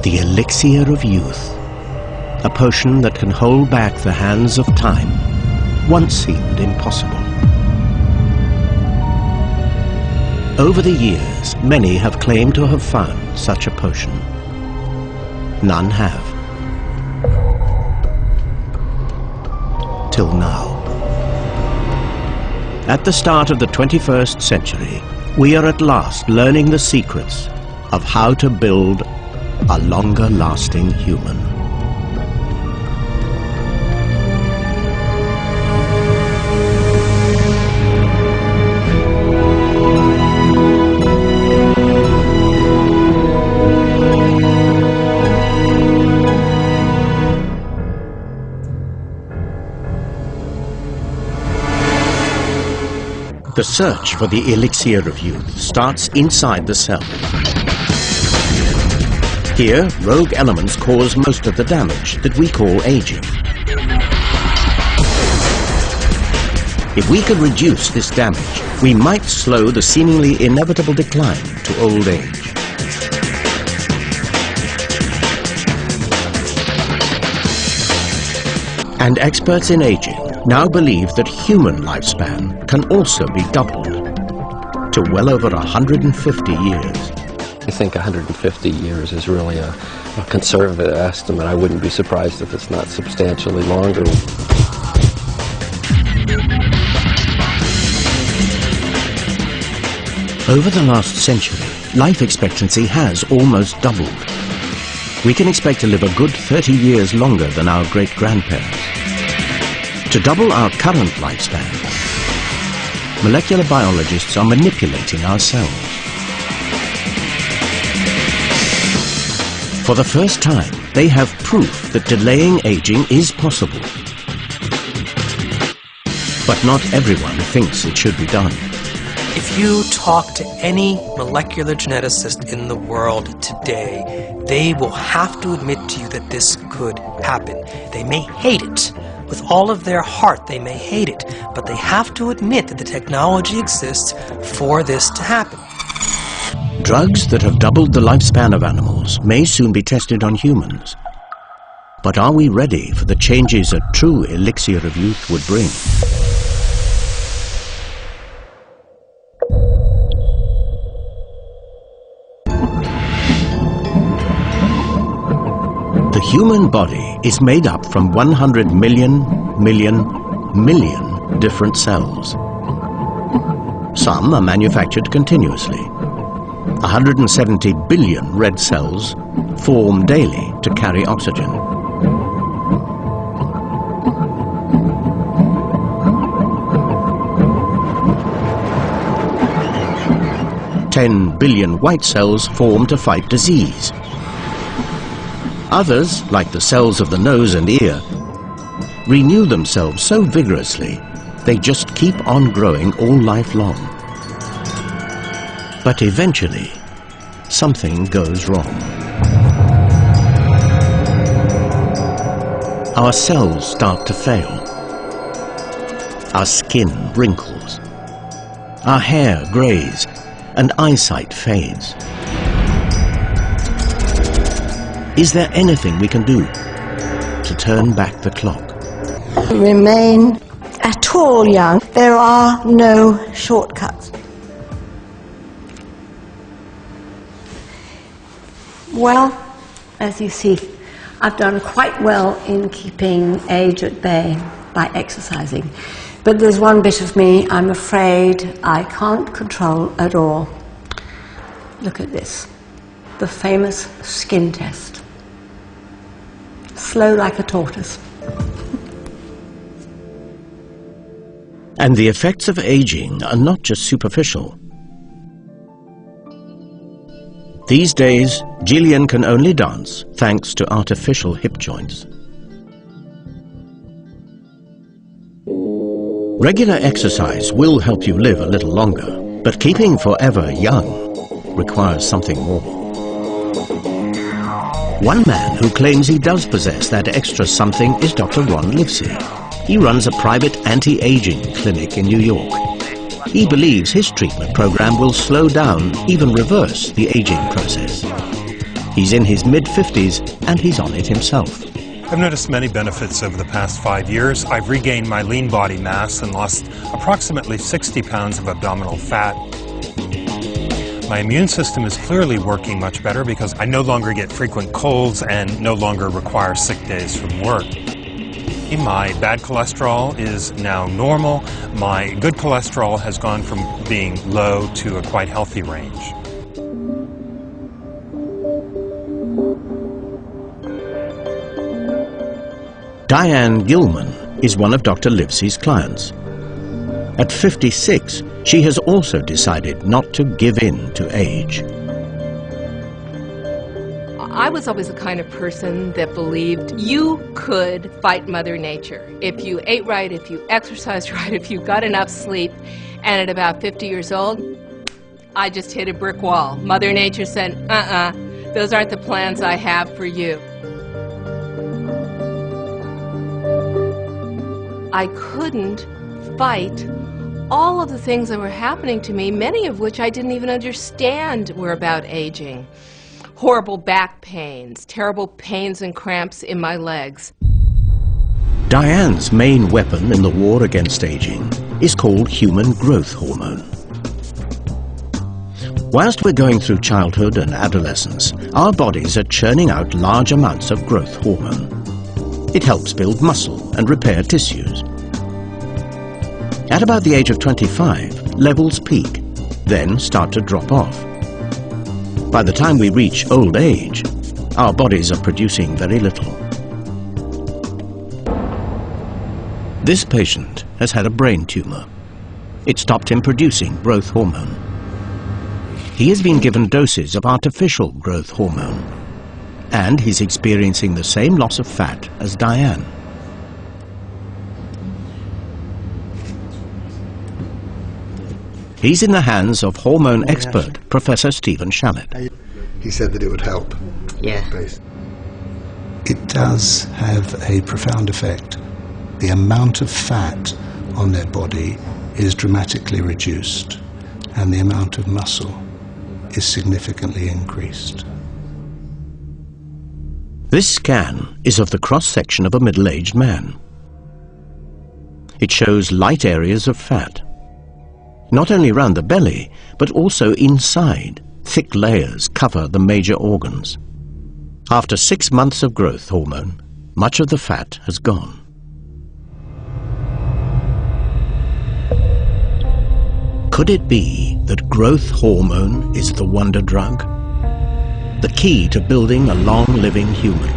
The elixir of youth, a potion that can hold back the hands of time, once seemed impossible. Over the years, many have claimed to have found such a potion. None have. Till now. At the start of the 21st century, we are at last learning the secrets of how to build a longer-lasting human. The search for the elixir of youth starts inside the cell. Here, rogue elements cause most of the damage that we call aging. If we could reduce this damage, we might slow the seemingly inevitable decline to old age. And experts in aging now believe that human lifespan can also be doubled to well over 150 years. I think 150 years is really a conservative estimate. I wouldn't be surprised if it's not substantially longer. Over the last century, life expectancy has almost doubled. We can expect to live a good 30 years longer than our great-grandparents. To double our current lifespan, molecular biologists are manipulating our cells. For the first time, they have proof that delaying aging is possible. But not everyone thinks it should be done. If you talk to any molecular geneticist in the world today, they will have to admit to you that this could happen. They may hate it. With all of their heart, they may hate it, but they have to admit that the technology exists for this to happen. Drugs that have doubled the lifespan of animals may soon be tested on humans. But are we ready for the changes a true elixir of youth would bring? The human body is made up from 100 million different cells. Some are manufactured continuously. 170 billion red cells form daily to carry oxygen. $10 billion white cells form to fight disease. Others, like the cells of the nose and ear, renew themselves so vigorously they just keep on growing all life long. But eventually, something goes wrong. Our cells start to fail. Our skin wrinkles. Our hair grays, and eyesight fades. Is there anything we can do to turn back the clock? Remain at all young. There are no shortcuts. Well, as you see, I've done quite well in keeping age at bay by exercising. But there's one bit of me I'm afraid I can't control at all. Look at this, the famous skin test. Slow like a tortoise. And the effects of aging are not just superficial. These days, Gillian can only dance thanks to artificial hip joints. Regular exercise will help you live a little longer, but keeping forever young requires something more. One man who claims he does possess that extra something is Dr. Ron Livesey. He runs a private anti-aging clinic in New York. He believes his treatment program will slow down, even reverse, the aging process. He's in his mid-50s and he's on it himself. I've noticed many benefits over the past 5 years. I've regained my lean body mass and lost approximately 60 pounds of abdominal fat. My immune system is clearly working much better because I no longer get frequent colds and no longer require sick days from work. My bad cholesterol is now normal. My good cholesterol has gone from being low to a quite healthy range. Diane Gilman is one of Dr. Livesey's clients. At 56, she has also decided not to give in to age. I was always the kind of person that believed you could fight Mother Nature. If you ate right, if you exercised right, if you got enough sleep, and at about 50 years old, I just hit a brick wall. Mother Nature said, those aren't the plans I have for you. I couldn't fight all of the things that were happening to me, many of which I didn't even understand were about aging. Horrible back pains, terrible pains and cramps in my legs. Diane's main weapon in the war against aging is called human growth hormone. Whilst we're going through childhood and adolescence, our bodies are churning out large amounts of growth hormone. It helps build muscle and repair tissues. At about the age of 25, levels peak, then start to drop off. By the time we reach old age, our bodies are producing very little. This patient has had a brain tumor. It stopped him producing growth hormone. He has been given doses of artificial growth hormone, and he's experiencing the same loss of fat as Diane. He's in the hands of hormone expert Professor Stephen Shallett. He said that it would help. Yeah. It does have a profound effect. The amount of fat on their body is dramatically reduced, and the amount of muscle is significantly increased. This scan is of the cross-section of a middle-aged man. It shows light areas of fat. Not only round the belly, but also inside. Thick layers cover the major organs. After 6 months of growth hormone, much of the fat has gone. Could it be that growth hormone is the wonder drug? The key to building a long-living human?